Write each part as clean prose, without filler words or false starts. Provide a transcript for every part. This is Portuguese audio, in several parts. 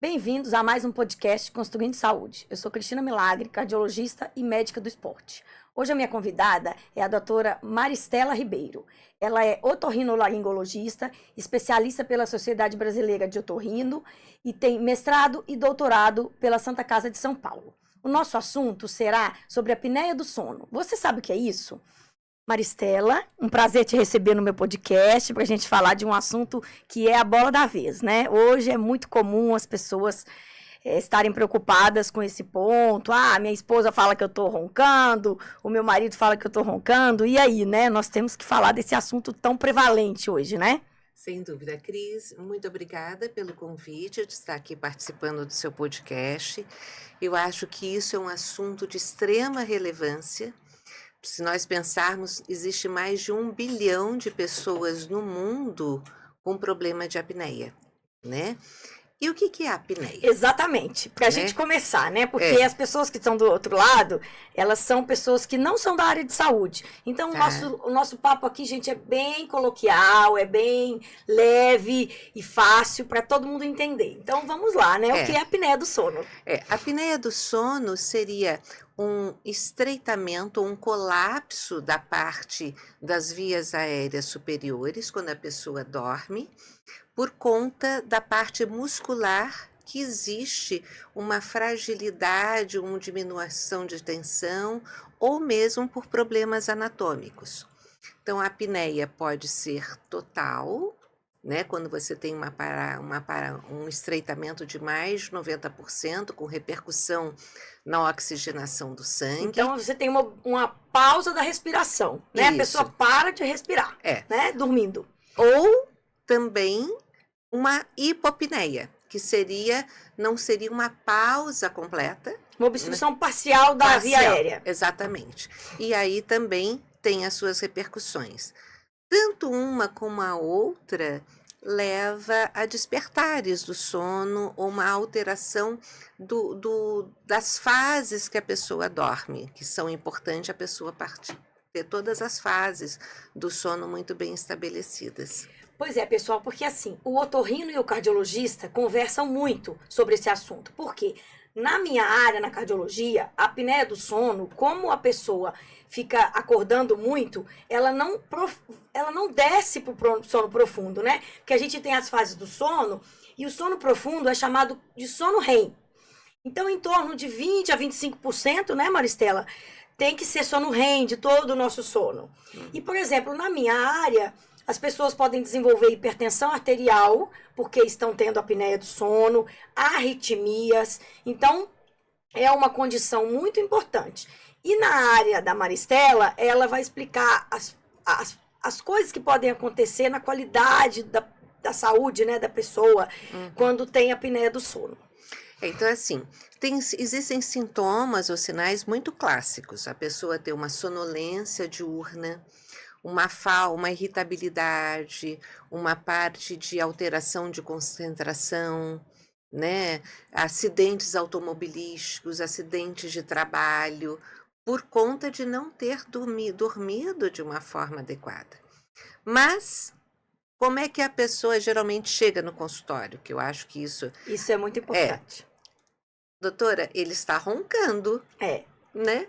Bem-vindos a mais um podcast Construindo Saúde. Eu sou Cristina Milagre, cardiologista e médica do esporte. Hoje a minha convidada é a doutora Maristela Ribeiro. Ela é otorrinolaringologista, especialista pela Sociedade Brasileira de Otorrino e tem mestrado e doutorado pela Santa Casa de São Paulo. O nosso assunto será sobre a apneia do sono. Você sabe o que é isso? Maristela, um prazer te receber no meu podcast para a gente falar de um assunto que é a bola da vez, né? Hoje é muito comum as pessoas estarem preocupadas com esse ponto. Ah, minha esposa fala que eu tô roncando, o meu marido fala que eu tô roncando, e aí, né? Nós temos que falar desse assunto tão prevalente hoje, né? Sem dúvida, Cris, muito obrigada pelo convite de estar aqui participando do seu podcast. Eu acho que isso é um assunto de extrema relevância. Se nós pensarmos, existe mais de 1 bilhão de pessoas no mundo com problema de apneia, né? E o que é a apneia? Exatamente, para a gente começar, né? Porque as pessoas que estão do outro lado, elas são pessoas que não são da área de saúde. Então, o nosso papo aqui, gente, é bem coloquial, é bem leve e fácil para todo mundo entender. Então, vamos lá, né? O que é a apneia do sono? A apneia do sono seria um estreitamento, um colapso da parte das vias aéreas superiores quando a pessoa dorme, por conta da parte muscular que existe uma fragilidade, uma diminuição de tensão ou mesmo por problemas anatômicos. Então, a apneia pode ser total, né? Quando você tem um estreitamento de mais de 90%, com repercussão na oxigenação do sangue. Então, você tem uma pausa da respiração, né? Isso. A pessoa para de respirar, né? Dormindo. Ou também uma hipopneia, que não seria uma pausa completa. Uma obstrução parcial da via aérea. Exatamente. E aí também tem as suas repercussões. Tanto uma como a outra leva a despertares do sono ou uma alteração das fases que a pessoa dorme, que são importantes a pessoa ter todas as fases do sono muito bem estabelecidas. Pois é, pessoal, porque assim, o otorrino e o cardiologista conversam muito sobre esse assunto. Por quê? Na minha área, na cardiologia, a apneia do sono, como a pessoa fica acordando muito, ela não desce para o sono profundo, né? Porque a gente tem as fases do sono e o sono profundo é chamado de sono REM. Então, em torno de 20% a 25%, né, Maristela? Tem que ser sono REM de todo o nosso sono. E, por exemplo, na minha área, as pessoas podem desenvolver hipertensão arterial, porque estão tendo apneia do sono, arritmias. Então, é uma condição muito importante. E na área da Maristela, ela vai explicar as coisas que podem acontecer na qualidade da saúde, né, da pessoa, quando tem apneia do sono. Então, assim, existem sintomas ou sinais muito clássicos. A pessoa tem uma sonolência diurna, uma irritabilidade, uma parte de alteração de concentração, né? Acidentes automobilísticos, acidentes de trabalho, por conta de não ter dormido de uma forma adequada. Mas como é que a pessoa geralmente chega no consultório? Que eu acho que isso é muito importante. Doutora, ele está roncando. Né?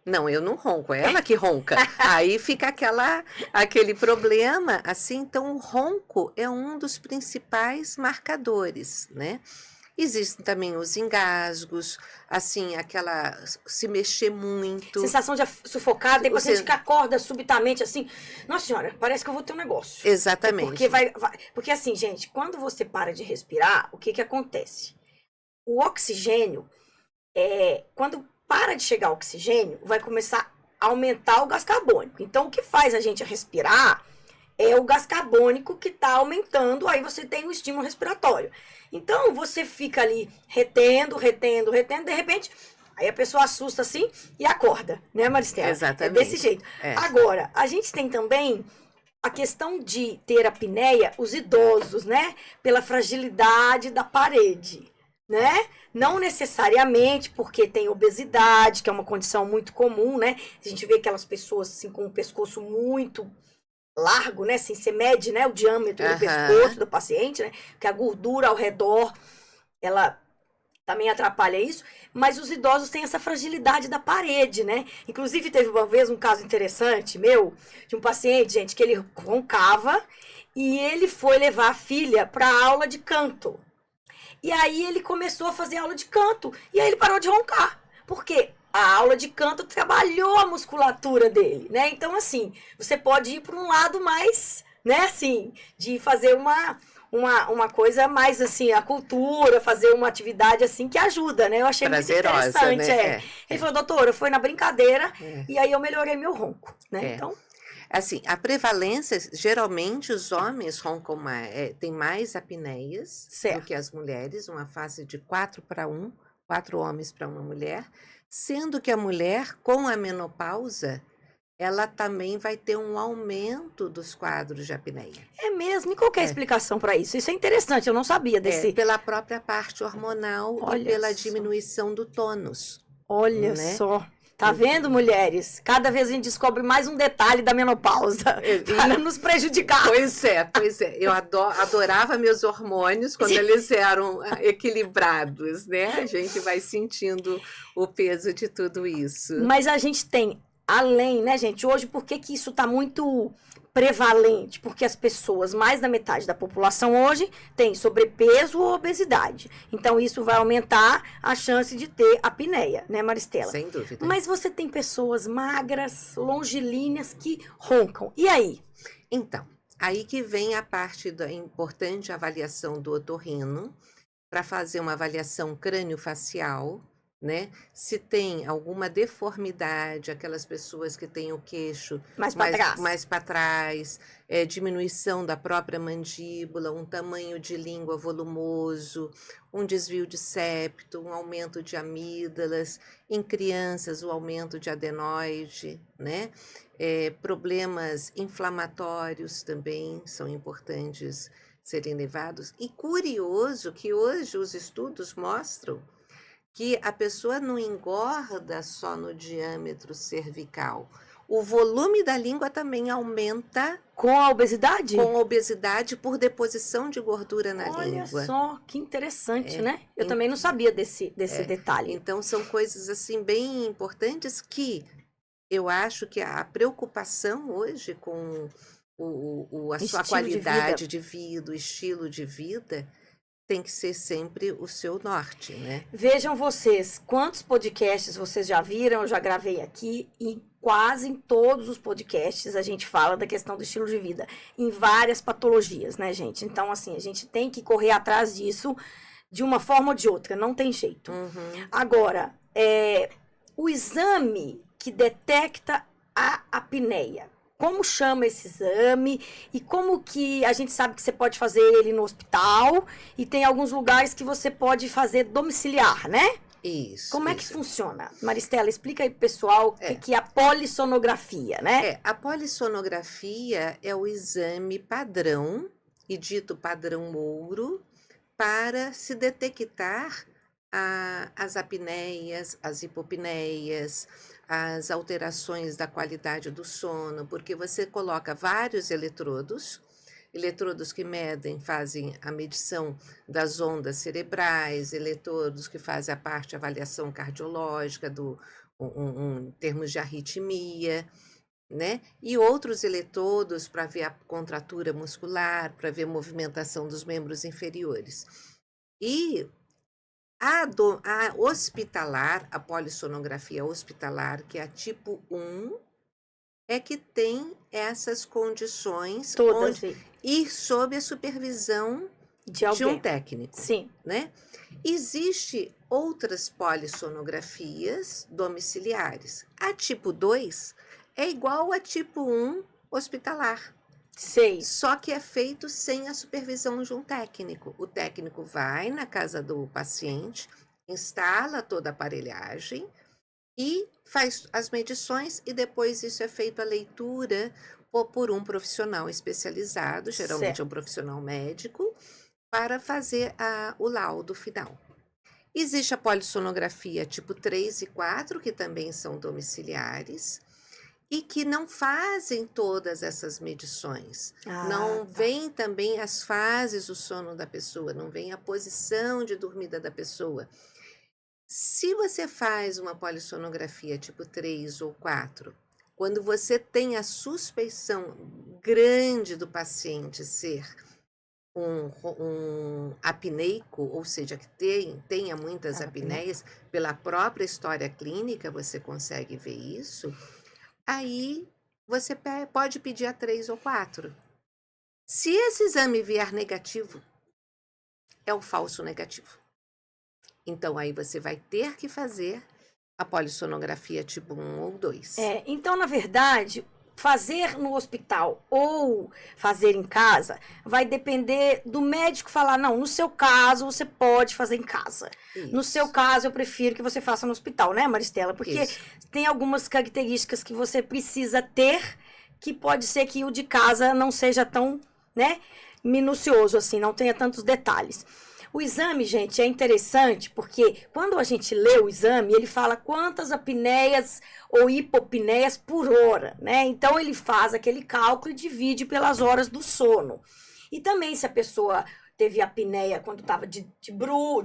Não, eu não ronco, é ela que ronca. Aí fica aquele problema, assim. Então, o ronco é um dos principais marcadores, né? Existem também os engasgos, assim, se mexer muito. Sensação de sufocada, tem paciente que acorda subitamente, assim, nossa senhora, parece que eu vou ter um negócio. Exatamente. Porque assim, gente, quando você para de respirar, o que acontece? O oxigênio, quando para de chegar oxigênio, vai começar a aumentar o gás carbônico. Então, o que faz a gente respirar é o gás carbônico que está aumentando, aí você tem um estímulo respiratório. Então, você fica ali retendo, de repente, aí a pessoa assusta assim e acorda, né, Maristela? Exatamente. É desse jeito. Agora, a gente tem também a questão de ter apneia, os idosos, né, pela fragilidade da parede, né? Não necessariamente porque tem obesidade, que é uma condição muito comum, né? A gente vê aquelas pessoas assim com o pescoço muito largo, né? Assim, você mede, né, o diâmetro do pescoço do paciente, né? Porque a gordura ao redor, ela também atrapalha isso, mas os idosos têm essa fragilidade da parede, né? Inclusive, teve uma vez um caso interessante meu, de um paciente, gente, que ele roncava e ele foi levar a filha para aula de canto. E aí ele começou a fazer aula de canto. E aí ele parou de roncar. Por quê? A aula de canto trabalhou a musculatura dele, né? Então, assim, você pode ir para um lado mais, né, assim, de fazer uma coisa mais, assim, a cultura, fazer uma atividade, assim, que ajuda, né? Eu achei muito Prazerosa, interessante, né? Ele falou, doutora, foi na brincadeira É. e aí eu melhorei meu ronco, né? É. Então, Assim, a prevalência, geralmente os homens roncam mais, têm mais apneias do certo. que as mulheres, uma fase de 4-1, 4 homens para uma mulher, sendo que a mulher, com a menopausa, ela também vai ter um aumento dos quadros de apneia. É mesmo? E qual que é a É. explicação para isso? Isso é interessante, eu não sabia desse... Pela própria parte hormonal e Olha pela só. diminuição do tônus, Olha né? só. Tá vendo, mulheres? Cada vez a gente descobre mais um detalhe da menopausa para nos prejudicar. Pois é. Eu adorava meus hormônios quando eles eram equilibrados, né? A gente vai sentindo o peso de tudo isso. Mas a gente tem, além, né, gente? Hoje, por que que isso tá muito prevalente? Porque as pessoas, mais da metade da população hoje, tem sobrepeso ou obesidade. Então, isso vai aumentar a chance de ter apneia, né, Maristela? Sem dúvida. Mas você tem pessoas magras, longilíneas, que roncam. E aí? Então, aí que vem a parte da importante avaliação do otorrino, para fazer uma avaliação crâniofacial, né? Se tem alguma deformidade, aquelas pessoas que têm o queixo Mais para trás. mais para trás, diminuição da própria mandíbula, um tamanho de língua volumoso, um desvio de septo, um aumento de amígdalas, em crianças o aumento de adenoide, né? Problemas inflamatórios também são importantes serem levados. E curioso que hoje os estudos mostram que a pessoa não engorda só no diâmetro cervical. O volume da língua também aumenta Com a obesidade? com a obesidade por deposição de gordura na Olha língua. só, que interessante, né? Eu também não sabia desse detalhe. Então são coisas assim bem importantes que eu acho que a preocupação hoje com a sua Estilo de qualidade de vida, o estilo de vida, tem que ser sempre o seu norte, né? Vejam vocês, quantos podcasts vocês já viram, eu já gravei aqui, e quase em todos os podcasts a gente fala da questão do estilo de vida, em várias patologias, né, gente? Então, assim, a gente tem que correr atrás disso de uma forma ou de outra, não tem jeito. Uhum. Agora, o exame que detecta a apneia, como chama esse exame e como que a gente sabe que você pode fazer ele no hospital e tem alguns lugares que você pode fazer domiciliar, né? Isso. Como é que funciona? Maristela, explica aí pro pessoal o que é a polissonografia, né? A polissonografia é o exame padrão, e dito padrão ouro, para se detectar as apneias, as hipopneias, as alterações da qualidade do sono, porque você coloca vários eletrodos que medem, fazem a medição das ondas cerebrais, eletrodos que fazem a parte avaliação cardiológica em termos de arritmia, né? E outros eletrodos para ver a contratura muscular, para ver a movimentação dos membros inferiores. E a hospitalar, a polissonografia hospitalar, que é a tipo 1, é que tem essas condições Todas e sob a supervisão de um técnico. Sim. Né? Existe outras polissonografias domiciliares. A tipo 2 é igual a tipo 1 hospitalar. Sei. Só que é feito sem a supervisão de um técnico. O técnico vai na casa do paciente, instala toda a aparelhagem e faz as medições, e depois isso é feito a leitura por um profissional especializado, geralmente é um profissional médico, para fazer o laudo final. Existe a polissonografia tipo 3 e 4, que também são domiciliares, e que não fazem todas essas medições. Não vem também as fases do sono da pessoa, não vem a posição de dormida da pessoa. Se você faz uma polissonografia tipo 3 ou 4, quando você tem a suspeição grande do paciente ser um apneico, ou seja, que tenha muitas apneias, pela própria história clínica você consegue ver isso, aí você pode pedir a 3 ou 4. Se esse exame vier negativo, é o falso negativo. Então aí você vai ter que fazer a polissonografia tipo 1 ou 2. Então, na verdade, fazer no hospital ou fazer em casa vai depender do médico falar, não, no seu caso você pode fazer em casa. Isso. No seu caso eu prefiro que você faça no hospital, né, Maristela? Porque Isso. tem algumas características que você precisa ter que pode ser que o de casa não seja tão, né, minucioso assim, não tenha tantos detalhes. O exame, gente, é interessante porque quando a gente lê o exame, ele fala quantas apneias ou hipopneias por hora, né? Então ele faz aquele cálculo e divide pelas horas do sono. E também se a pessoa teve apneia quando estava de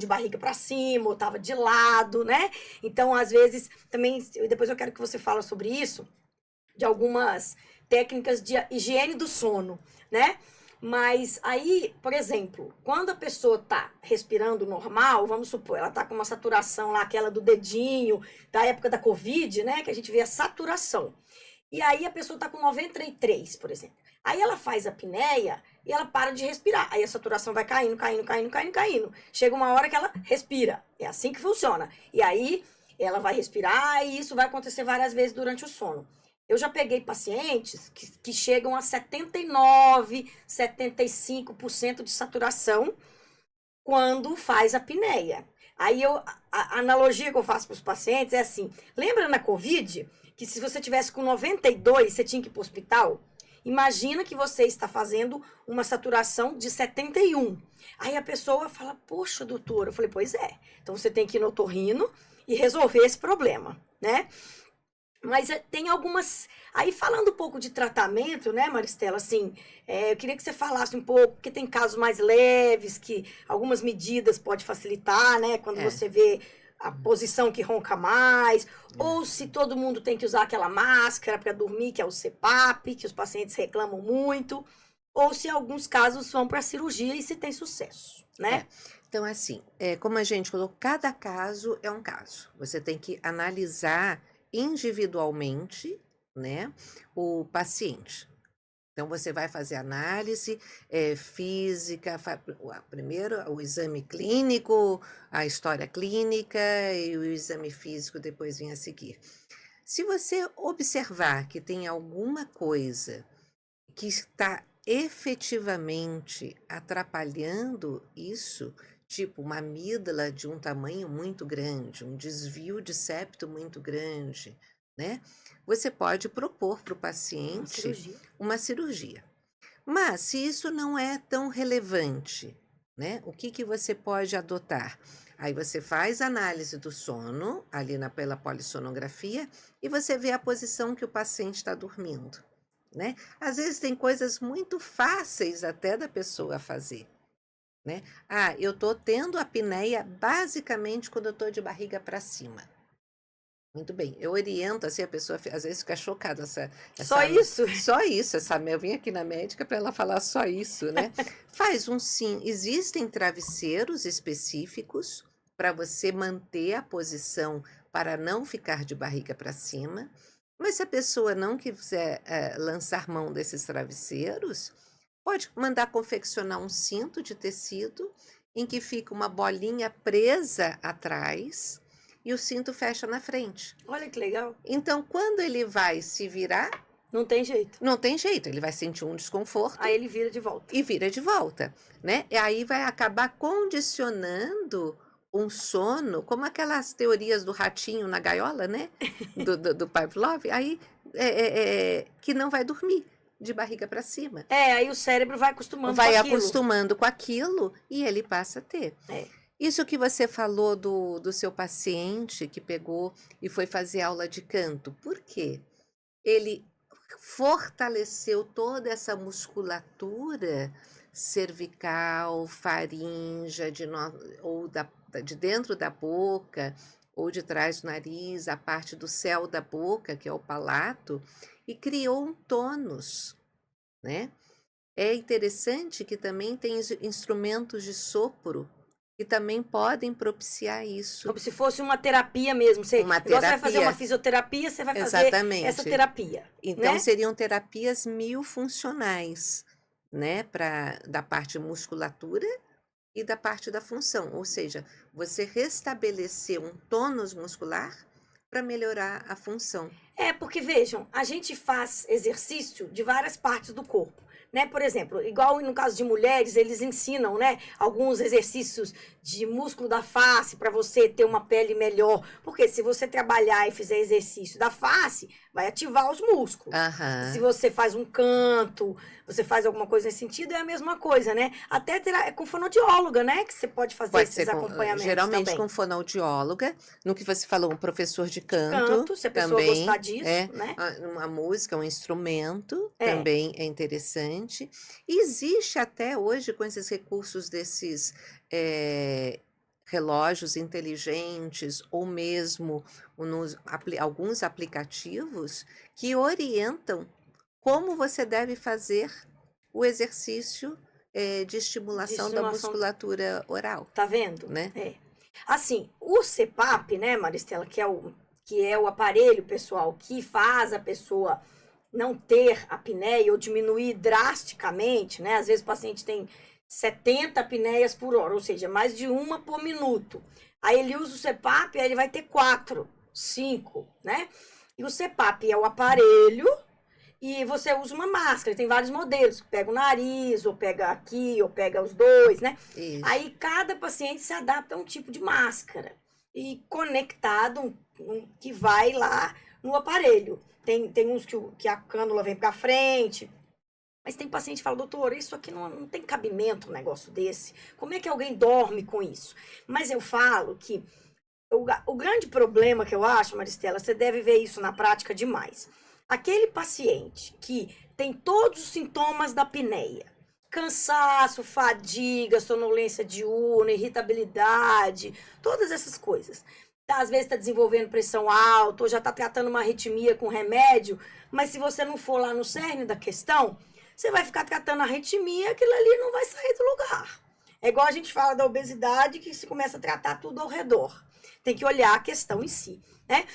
barriga para cima, ou estava de lado, né? Então, às vezes, também, depois eu quero que você fale sobre isso, de algumas técnicas de higiene do sono, né? Mas aí, por exemplo, quando a pessoa tá respirando normal, vamos supor, ela tá com uma saturação lá, aquela do dedinho, da época da Covid, né? Que a gente vê a saturação. E aí a pessoa tá com 93, por exemplo. Aí ela faz a apneia e ela para de respirar. Aí a saturação vai caindo, caindo, caindo, caindo, caindo. Chega uma hora que ela respira. É assim que funciona. E aí ela vai respirar e isso vai acontecer várias vezes durante o sono. Eu já peguei pacientes que chegam a 79, 75% de saturação quando faz a apneia. Aí a analogia que eu faço para os pacientes é assim: lembra na Covid que se você tivesse com 92, você tinha que ir para o hospital? Imagina que você está fazendo uma saturação de 71. Aí a pessoa fala: poxa, doutora. Eu falei: pois é. Então você tem que ir no otorrino e resolver esse problema, né? Mas tem algumas. Aí, falando um pouco de tratamento, né, Maristela? Assim, eu queria que você falasse um pouco, porque tem casos mais leves, que algumas medidas pode facilitar, né? Quando você vê a posição que ronca mais, ou se todo mundo tem que usar aquela máscara para dormir, que é o CPAP, que os pacientes reclamam muito, ou se alguns casos vão para cirurgia e se tem sucesso, né? Então, assim, como a gente falou, cada caso é um caso. Você tem que analisar individualmente, né, o paciente. Então, você vai fazer análise física, primeiro o exame clínico, a história clínica e o exame físico depois vem a seguir. Se você observar que tem alguma coisa que está efetivamente atrapalhando isso, tipo uma amígdala de um tamanho muito grande, um desvio de septo muito grande, né? Você pode propor para o paciente uma cirurgia. Mas se isso não é tão relevante, né? O que você pode adotar? Aí você faz análise do sono, ali pela polissonografia, e você vê a posição que o paciente está dormindo, né? Às vezes tem coisas muito fáceis até da pessoa fazer, né? Eu tô tendo apneia basicamente quando eu tô de barriga para cima. Muito bem, eu oriento assim, a pessoa às vezes fica chocada. Só isso? Só isso, eu vim aqui na médica para ela falar só isso, né? Faz sim, existem travesseiros específicos para você manter a posição para não ficar de barriga para cima, mas se a pessoa não quiser lançar mão desses travesseiros, pode mandar confeccionar um cinto de tecido em que fica uma bolinha presa atrás e o cinto fecha na frente. Olha que legal. Então, quando ele vai se virar, não tem jeito. Não tem jeito, ele vai sentir um desconforto. Aí ele vira de volta. E vira de volta, né? E aí vai acabar condicionando um sono, como aquelas teorias do ratinho na gaiola, né? Do Pavlov, aí que não vai dormir de barriga para cima. Aí o cérebro vai acostumando com aquilo. Vai acostumando com aquilo e ele passa a ter. Isso que você falou do seu paciente que pegou e foi fazer aula de canto, por quê? Ele fortaleceu toda essa musculatura cervical, faríngea, ou de dentro da boca, ou de trás do nariz, a parte do céu da boca, que é o palato, e criou um tônus, né? É interessante que também tem instrumentos de sopro que também podem propiciar isso. Como se fosse uma terapia mesmo. Uma Igual você vai fazer uma terapia, fisioterapia, você vai fazer essa exatamente. terapia, Então né? seriam terapias funcionais, né, da parte musculatura e da parte da função, ou seja, você restabelecer um tônus muscular para melhorar a função. É, porque vejam, a gente faz exercício de várias partes do corpo, né? Por exemplo, igual no caso de mulheres, eles ensinam, né, alguns exercícios de músculo da face para você ter uma pele melhor. Porque se você trabalhar e fizer exercício da face, vai ativar os músculos. Se Aham. você faz um canto, você faz alguma coisa nesse sentido, é a mesma coisa, né? Até com fonoaudióloga, né, que você pode fazer Pode ser esses acompanhamentos geralmente também. com fonoaudióloga, no que você falou, um professor de canto Canto, se a pessoa gostar também, disso, né? uma música, um instrumento É. também é interessante. Existe até hoje com esses recursos desses relógios inteligentes ou mesmo alguns aplicativos que orientam como você deve fazer o exercício de De estimulação da estimulação. musculatura oral, Tá vendo? né? É. Assim, o CPAP, né, Maristela, que é o aparelho, pessoal, que faz a pessoa não ter apneia ou diminuir drasticamente, né? Às vezes o paciente tem 70 apneias por hora, ou seja, mais de uma por minuto. Aí ele usa o CPAP, aí ele vai ter 4, 5, né? E o CPAP é o aparelho e você usa uma máscara. Tem vários modelos. Pega o nariz, ou pega aqui, ou pega os dois, né? Isso. Aí cada paciente se adapta a um tipo de máscara. E conectado, que vai lá no aparelho. Tem uns que a cânula vem pra frente. Mas tem paciente que fala, doutor, isso aqui não tem cabimento um negócio desse. Como é que alguém dorme com isso? Mas eu falo que o grande problema que eu acho, Maristela, você deve ver isso na prática demais. Aquele paciente que tem todos os sintomas da apneia, cansaço, fadiga, sonolência diurna, irritabilidade, todas essas coisas. Às vezes está desenvolvendo pressão alta, ou já está tratando uma arritmia com remédio, mas se você não for lá no cerne da questão, você vai ficar tratando a arritmia, aquilo ali não vai sair do lugar. É igual a gente fala da obesidade, que se começa a tratar tudo ao redor. Tem que olhar a questão em si, né?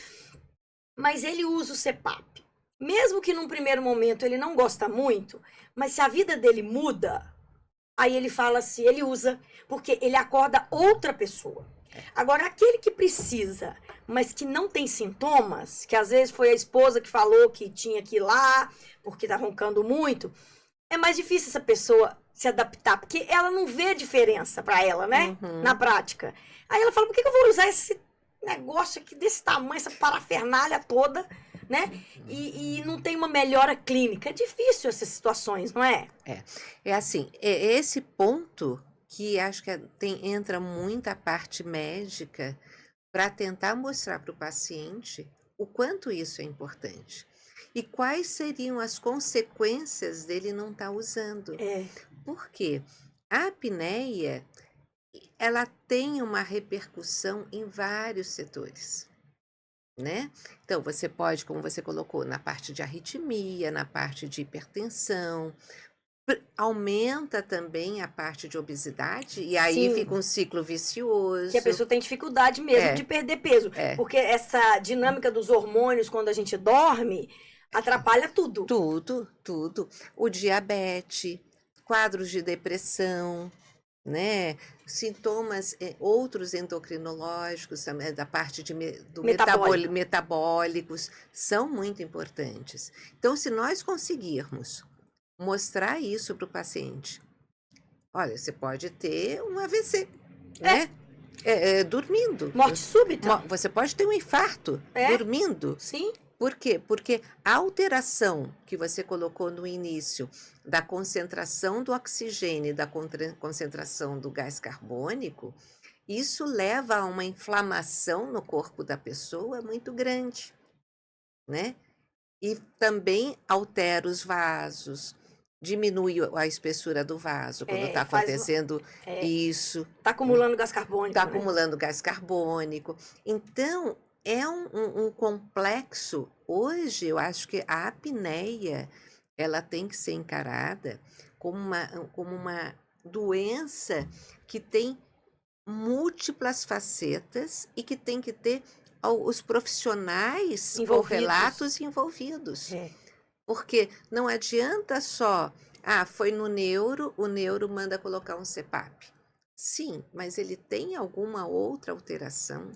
Mas ele usa o CPAP. Mesmo que num primeiro momento ele não gosta muito, mas se a vida dele muda, aí ele fala assim, ele usa, porque ele acorda outra pessoa. Agora, aquele que precisa, mas que não tem sintomas, que às vezes foi a esposa que falou que tinha que ir lá, porque tá roncando muito, é mais difícil essa pessoa se adaptar, porque ela não vê a diferença para ela, né? Na Uhum. prática. Aí ela fala, por que eu vou usar esse negócio aqui desse tamanho, essa parafernália toda, né? E não tem uma melhora clínica. É difícil essas situações, não é? É assim, é esse ponto que acho que entra muita parte médica para tentar mostrar para o paciente o quanto isso é importante. E quais seriam as consequências dele não estar usando. É. Por quê? A apneia, ela tem uma repercussão em vários setores, né? Então, você pode, como você colocou, na parte de arritmia, na parte de hipertensão, aumenta também a parte de obesidade, e aí fica Sim. um ciclo Que a vicioso. pessoa tem dificuldade mesmo de É, perder peso. é. Porque essa dinâmica dos hormônios, quando a gente dorme, atrapalha tudo. Tudo, tudo. O diabetes, quadros de depressão, né? Sintomas, outros endocrinológicos também, da parte do Metabólico. metabólicos, são muito importantes. Então, se nós conseguirmos mostrar isso para o paciente, olha, você pode ter um AVC, É. né? Dormindo. Morte súbita. Você pode ter um infarto É. dormindo. Sim. Por quê? Porque a alteração que você colocou no início da concentração do oxigênio e da concentração do gás carbônico, isso leva a uma inflamação no corpo da pessoa muito grande, né? E também altera os vasos, diminui a espessura do vaso quando está Faz acontecendo é, isso, tá acumulando gás está carbônico, né? acumulando gás carbônico. Então, é um complexo. Hoje, eu acho que a apneia ela tem que ser encarada como uma doença que tem múltiplas facetas e que tem que ter os profissionais Envolvidos. correlatos e envolvidos. É. Porque não adianta só, foi no neuro, o neuro manda colocar um CPAP. Sim, mas ele tem alguma outra alteração?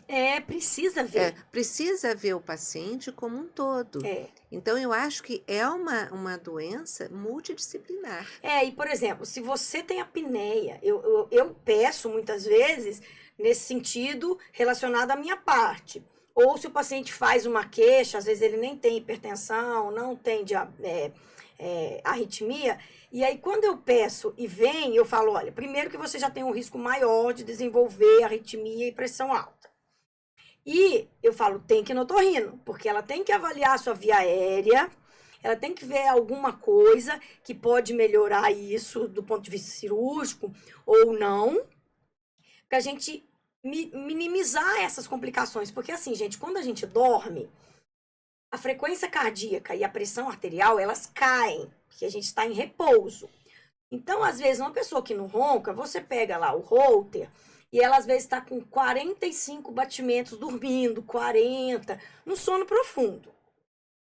Precisa ver. Precisa ver o paciente como um todo. É. Então, eu acho que é uma doença multidisciplinar. E por exemplo, se você tem apneia, eu peço muitas vezes nesse sentido relacionado à minha parte. Ou se o paciente faz uma queixa, às vezes ele nem tem hipertensão, não tem arritmia, e aí quando eu peço e vem, eu falo, olha, primeiro que você já tem um risco maior de desenvolver arritmia e pressão alta. E eu falo, tem que ir no otorrino, porque ela tem que avaliar a sua via aérea, ela tem que ver alguma coisa que pode melhorar isso do ponto de vista cirúrgico ou não, para a gente minimizar essas complicações. Porque assim, gente, quando a gente dorme, a frequência cardíaca e a pressão arterial, elas caem, porque a gente está em repouso. Então, às vezes, uma pessoa que não ronca, você pega lá o Holter e ela às vezes está com 45 batimentos dormindo, 40, no sono profundo.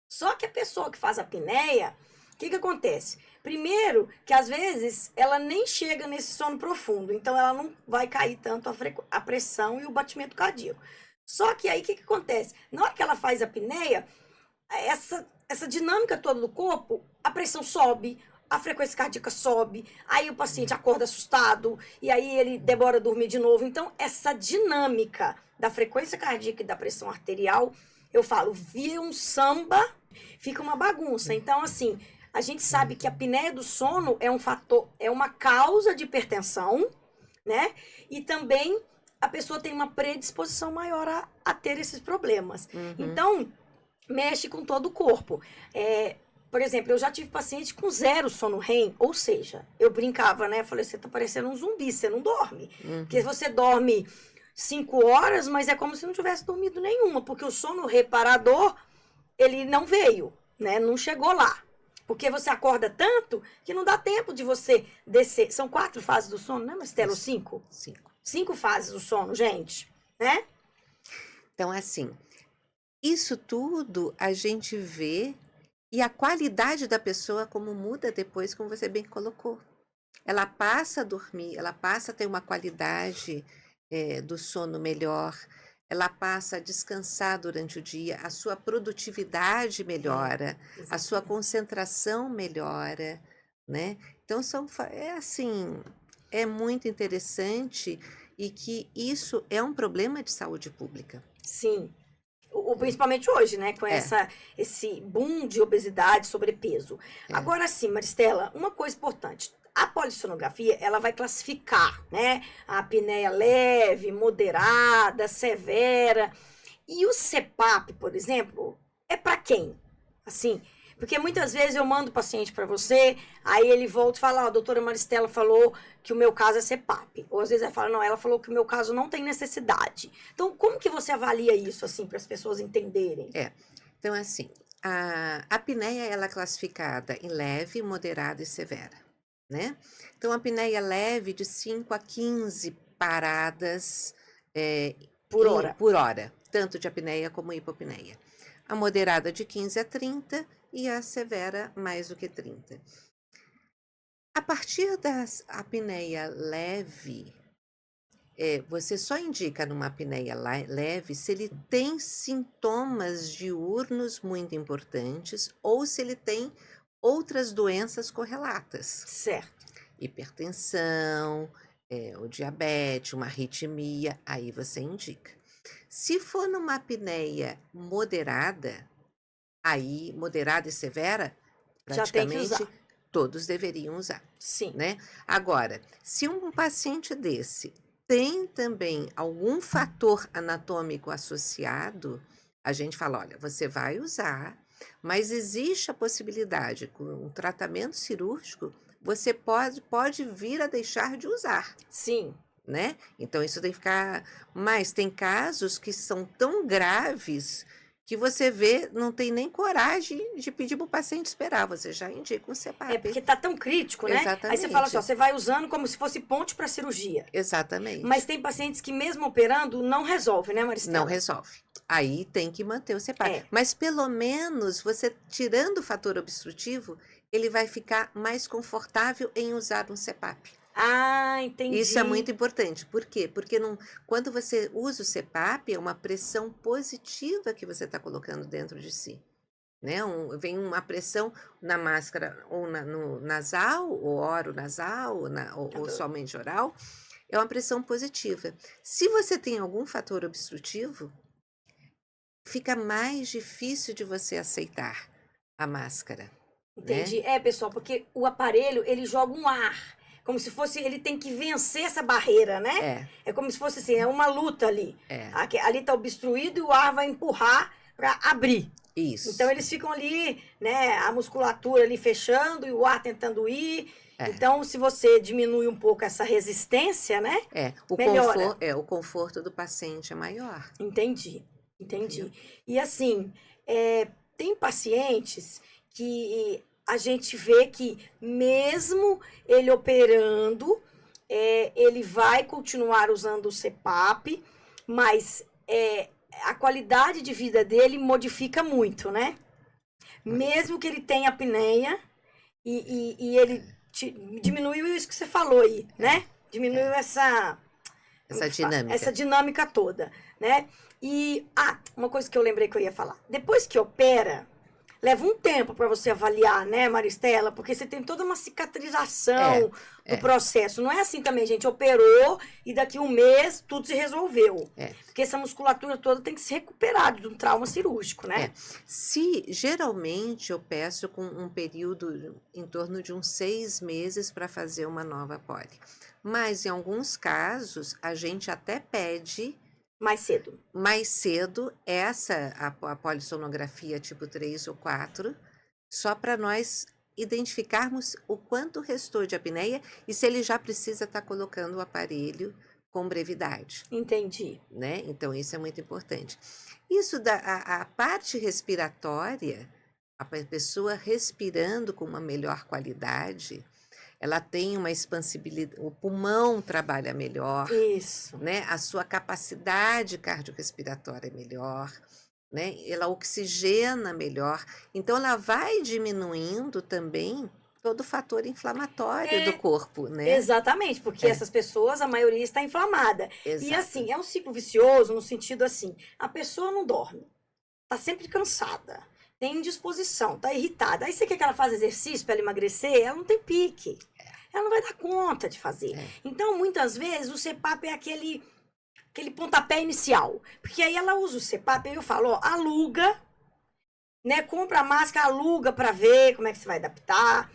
Só que a pessoa que faz apneia, o que acontece? Primeiro, que às vezes ela nem chega nesse sono profundo, então ela não vai cair tanto a pressão e o batimento cardíaco. Só que aí o que acontece? Na hora que ela faz a apneia, essa dinâmica toda do corpo, a pressão sobe, a frequência cardíaca sobe, aí o paciente acorda assustado, e aí ele demora a dormir de novo. Então, essa dinâmica da frequência cardíaca e da pressão arterial, eu falo, vira um samba, fica uma bagunça. Então, assim, a gente sabe que a apneia do sono é um fator, é uma causa de hipertensão, né? E também a pessoa tem uma predisposição maior a ter esses problemas. Então, mexe com todo o corpo. Por exemplo, eu já tive paciente com 0 sono REM, ou seja, eu brincava, né? Falei, você tá parecendo um zumbi, você não dorme. Porque você dorme 5 horas, mas é como se não tivesse dormido nenhuma, porque o sono reparador, ele não veio, né? Não chegou lá. Porque você acorda tanto que não dá tempo de você descer. São 4 fases do sono, né, Maristela? Ou 5? 5. 5 fases do sono, gente, né? Então, assim, isso tudo a gente vê e a qualidade da pessoa como muda depois, como você bem colocou. Ela passa a dormir, ela passa a ter uma qualidade do sono melhor, ela passa a descansar durante o dia, a sua produtividade melhora, a sua concentração melhora, né? Então, assim, é muito interessante e que isso é um problema de saúde pública. Sim. Principalmente hoje, né? Com esse boom de obesidade, sobrepeso. Agora sim, Maristela, uma coisa importante. A polissonografia, ela vai classificar, né? A apneia leve, moderada, severa. E o CPAP, por exemplo, é para quem? Assim, porque muitas vezes eu mando o paciente para você, aí ele volta e fala, a doutora Maristela falou que o meu caso é CPAP. Ou às vezes ela fala, não, ela falou que o meu caso não tem necessidade. Então, como que você avalia isso, assim, para as pessoas entenderem? Então, assim, a apneia, ela é classificada em leve, moderada e severa, né? Então, a apneia leve de 5 a 15 paradas Por hora. por hora, tanto de apneia como hipopneia. A moderada de 15 a 30 e a severa mais do que 30. A partir da apneia leve, você só indica numa apneia leve se ele tem sintomas diurnos muito importantes ou se ele tem outras doenças correlatas. Certo. Hipertensão, o diabetes, uma arritmia, aí você indica. Se for numa apneia moderada, aí moderada e severa, Já tem que praticamente usar. todos deveriam usar, Sim. né? Agora, se um paciente desse tem também algum fator anatômico associado, a gente fala, olha, você vai usar, Mas existe a possibilidade, com um tratamento cirúrgico, você pode vir a deixar de usar, Sim. né? Então isso tem que ficar. Mas tem casos que são tão graves que você vê, não tem nem coragem de pedir para o paciente esperar, você já indica um É CPAP. porque tá tão crítico, né? Aí você fala assim, ó, Exatamente, você vai usando como se fosse ponte para cirurgia. Mas exatamente. tem pacientes que mesmo operando não resolve, né, Não Maristela? resolve. Aí tem que manter o CPAP. É. Mas pelo menos você tirando o fator obstrutivo, ele vai ficar mais confortável em usar um CPAP. Ah, Isso é muito entendi. importante. Por quê? Porque quando você usa o CPAP, é uma pressão positiva que você está colocando dentro de si. Né? Vem uma pressão na máscara ou no nasal, ou oro-nasal, ou somente oral, é uma pressão positiva. Se você tem algum fator obstrutivo, fica mais difícil de você aceitar a máscara, né? Entendi. É, pessoal, porque o aparelho, ele joga um ar. Como se fosse, ele tem que vencer essa barreira, né? É, É como se fosse assim, é uma luta ali. é, Ali tá obstruído e o ar vai empurrar para abrir. Então isso, eles ficam ali, né, a musculatura ali fechando e o ar tentando ir. é, Então, se você diminui um pouco essa resistência, né, melhora. o conforto do paciente é maior, Entendi, entendeu? entendi. E assim, tem pacientes que a gente vê que mesmo ele operando, ele vai continuar usando o CPAP, mas a qualidade de vida dele modifica muito, né? Mesmo que ele tenha apneia e ele diminuiu isso que você falou aí, né? Diminuiu É, como essa que fala? Essa dinâmica. dinâmica toda, né? E, uma coisa que eu lembrei que eu ia falar. Depois que opera, leva um tempo para você avaliar, né, Maristela? Porque você tem toda uma É, cicatrização do é, processo. Não é assim também, gente. Operou e daqui um mês tudo se resolveu. é. Porque essa musculatura toda tem que se recuperar de um trauma cirúrgico, né? É, se geralmente eu peço com um período em torno de uns 6 meses para fazer uma nova poli, mas em alguns casos a gente até pede Mais cedo. mais cedo a polissonografia tipo 3 ou 4, só para nós identificarmos o quanto restou de apneia e se ele já precisa estar colocando o aparelho com brevidade, Entendi. né? Então, isso é muito importante. Isso a parte respiratória, pessoa respirando com uma melhor qualidade, ela tem uma expansibilidade, o pulmão trabalha melhor, Isso. né? A sua capacidade cardiorrespiratória é melhor, né? Ela oxigena melhor. Então, ela vai diminuindo também todo o fator inflamatório do É, corpo, né? exatamente, porque É, essas pessoas, a maioria está inflamada. E exato. assim, é um ciclo vicioso no sentido assim, a pessoa não dorme, tá sempre cansada, tem indisposição, tá irritada. Aí você quer que ela faça exercício para ela emagrecer, ela não tem pique. Ela não vai dar conta de fazer. É, Então, muitas vezes, o CPAP é aquele pontapé inicial. Porque aí ela usa o CPAP, aí eu falo, ó, aluga, né? Compra a máscara, aluga para ver como é que você vai adaptar.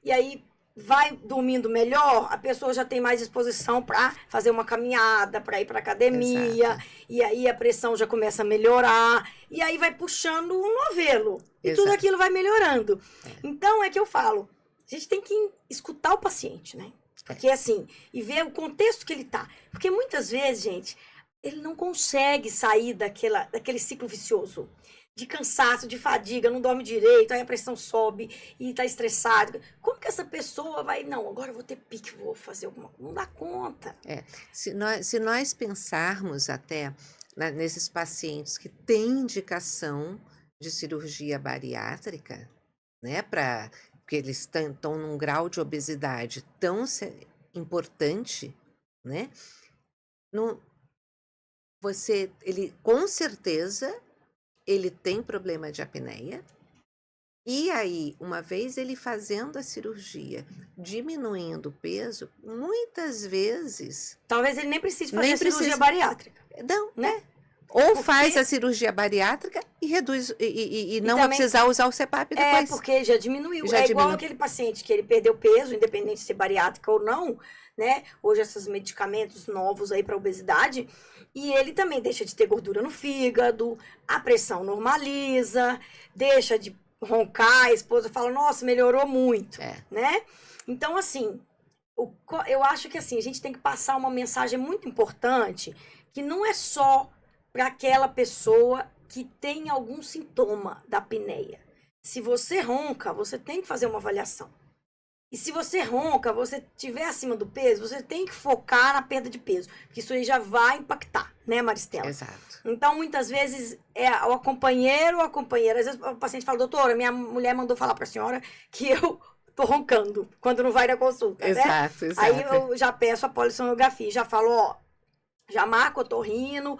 E aí vai dormindo melhor, a pessoa já tem mais disposição para fazer uma caminhada, para ir para academia, exato. e aí a pressão já começa a melhorar, e aí vai puxando o novelo, e tudo Exato. aquilo vai melhorando. É, Então é que eu falo, a gente tem que escutar o paciente, né? Porque assim, e ver o contexto que ele tá. Porque muitas vezes, gente, ele não consegue sair daquele ciclo vicioso de cansaço, de fadiga, não dorme direito, aí a pressão sobe e tá estressado. Como que essa pessoa vai, não, agora eu vou ter pique, vou fazer alguma coisa. Não dá conta. é. Se nós pensarmos até nesses pacientes que têm indicação de cirurgia bariátrica, né, porque eles estão num grau de obesidade tão importante, né, não, ele com certeza ele tem problema de apneia. E aí, uma vez ele fazendo a cirurgia, diminuindo o peso, muitas vezes Talvez ele nem precise fazer nem a cirurgia precisa. bariátrica, Não, né? Ou faz Porque a cirurgia bariátrica e reduz, e não vai também precisar usar o CPAP depois. porque já diminuiu. Já É igual diminui. aquele paciente que ele perdeu peso, independente de ser bariátrica ou não, né? Hoje esses medicamentos novos aí para obesidade, e ele também deixa de ter gordura no fígado, a pressão normaliza, deixa de roncar, a esposa fala, nossa, melhorou muito, É. né? Então, assim, eu acho que assim, a gente tem que passar uma mensagem muito importante, que não é só para aquela pessoa que tem algum sintoma da apneia. Se você ronca, você tem que fazer uma avaliação. E se você ronca, você estiver acima do peso, você tem que focar na perda de peso, porque isso aí já vai impactar, né, Maristela? Exato. Então, muitas vezes, é o companheiro ou a companheira. Às vezes o paciente fala, doutora, minha mulher mandou falar para a senhora que eu tô roncando quando não vai na consulta, né? Exato, Aí exato. eu já peço a polissonografia, já falo, ó, já marco otorrino,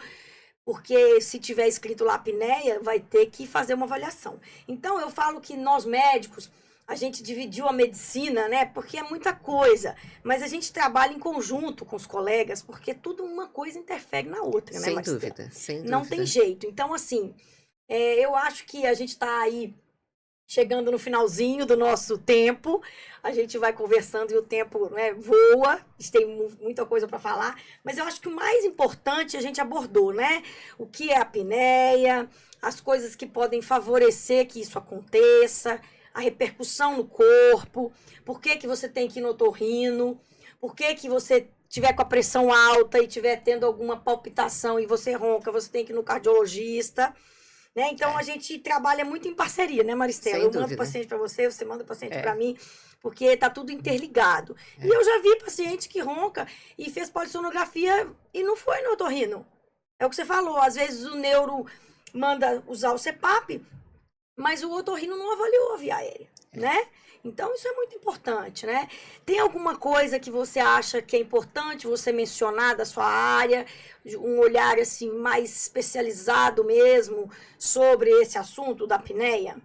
porque se tiver escrito lá apneia, vai ter que fazer uma avaliação. Então, eu falo que nós médicos, a gente dividiu a medicina, né? Porque é muita coisa. Mas a gente trabalha em conjunto com os colegas, porque tudo uma coisa interfere na outra, né, Sem Maristela? dúvida, sem Não tem dúvida. jeito. Então, assim, eu acho que a gente está aí chegando no finalzinho do nosso tempo. A gente vai conversando e o tempo, né, voa. A gente tem muita coisa para falar. Mas eu acho que o mais importante a gente abordou, né? O que é a apneia, as coisas que podem favorecer que isso aconteça, a repercussão no corpo, por que que você tem que ir no otorrino, por que que você tiver com a pressão alta e tiver tendo alguma palpitação e você ronca, você tem que ir no cardiologista. Né? Então, É. a gente trabalha muito em parceria, né, Maristela? Sem Eu mando o dúvida. paciente para você, você manda o paciente É. para mim, porque tá tudo interligado. E eu já vi paciente que ronca e fez polissonografia e não foi no otorrino. É o que você falou, às vezes o neuro manda usar o CPAP, mas o otorrino não avaliou a via aérea, né? Então, isso é muito importante, né? Tem alguma coisa que você acha que é importante você mencionar da sua área, um olhar assim mais especializado mesmo sobre esse assunto da apneia?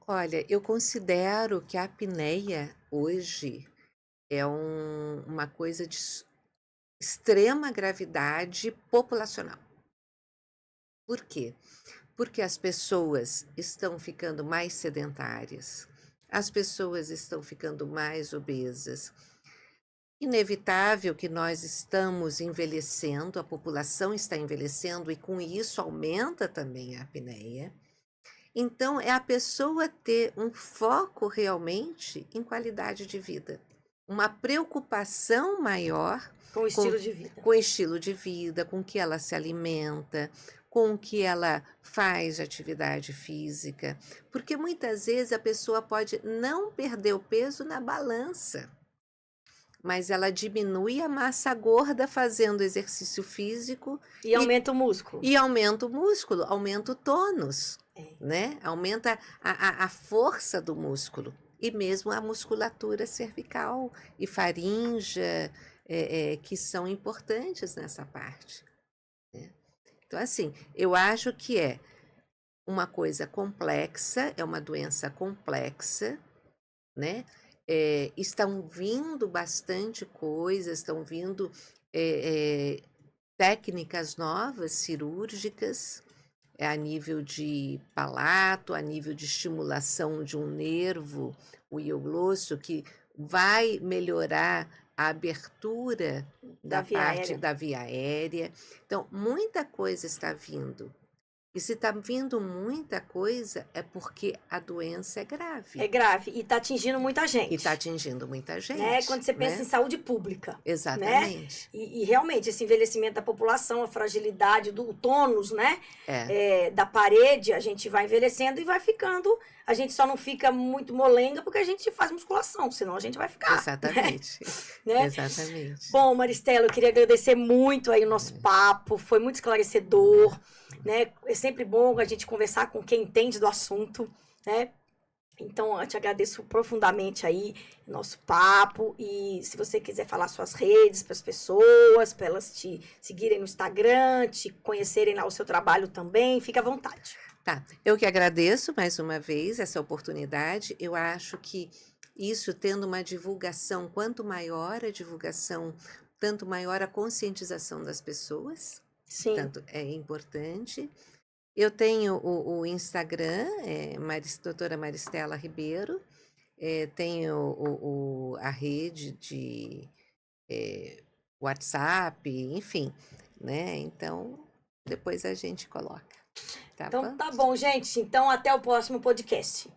Olha, eu considero que a apneia hoje é uma coisa de extrema gravidade populacional. Por quê? Porque as pessoas estão ficando mais sedentárias, as pessoas estão ficando mais obesas. Inevitável que nós estamos envelhecendo, a população está envelhecendo e com isso aumenta também a apneia. Então, é a pessoa ter um foco realmente em qualidade de vida, uma preocupação maior Com o estilo de vida. com o estilo de vida, com o que ela se alimenta, com o que ela faz de atividade física, porque muitas vezes a pessoa pode não perder o peso na balança, mas ela diminui a massa gorda fazendo exercício físico E aumenta o músculo. e aumenta o músculo, aumenta o tônus, É. né? Aumenta a força do músculo e mesmo a musculatura cervical e faríngea, que são importantes nessa parte, né? Então, assim, eu acho que é uma coisa complexa, é uma doença complexa, né? Estão vindo bastante coisas, estão vindo técnicas novas cirúrgicas, a nível de palato, a nível de estimulação de um nervo, o ioglosso, que vai melhorar a abertura Da da via parte aérea. da via aérea. Então, muita coisa está vindo. E se está vindo muita coisa, é porque a doença é grave. É grave e está atingindo muita gente. E está atingindo muita Né? gente. Quando você pensa em saúde pública. Exatamente. Né? E realmente, esse envelhecimento da população, a fragilidade do tônus, né? Da parede, a gente vai envelhecendo e vai ficando. A gente só não fica muito molenga porque a gente faz musculação, senão a gente vai ficar. Exatamente. Né? Exatamente. Bom, Maristela, eu queria agradecer muito aí o nosso papo, foi muito esclarecedor, né? É sempre bom a gente conversar com quem entende do assunto, né? Então, eu te agradeço profundamente aí o nosso papo. E se você quiser falar suas redes para as pessoas, para elas te seguirem no Instagram, te conhecerem lá o seu trabalho também, fica à vontade. Tá, eu que agradeço mais uma vez essa oportunidade. Eu acho que isso tendo uma divulgação, quanto maior a divulgação, tanto maior a conscientização das pessoas. Sim. Portanto, é importante. Eu tenho o Instagram, doutora Maristela Ribeiro, tenho a rede de WhatsApp, enfim, né? Então, depois a gente coloca, tá Então bom? tá bom, gente. Então até o próximo podcast.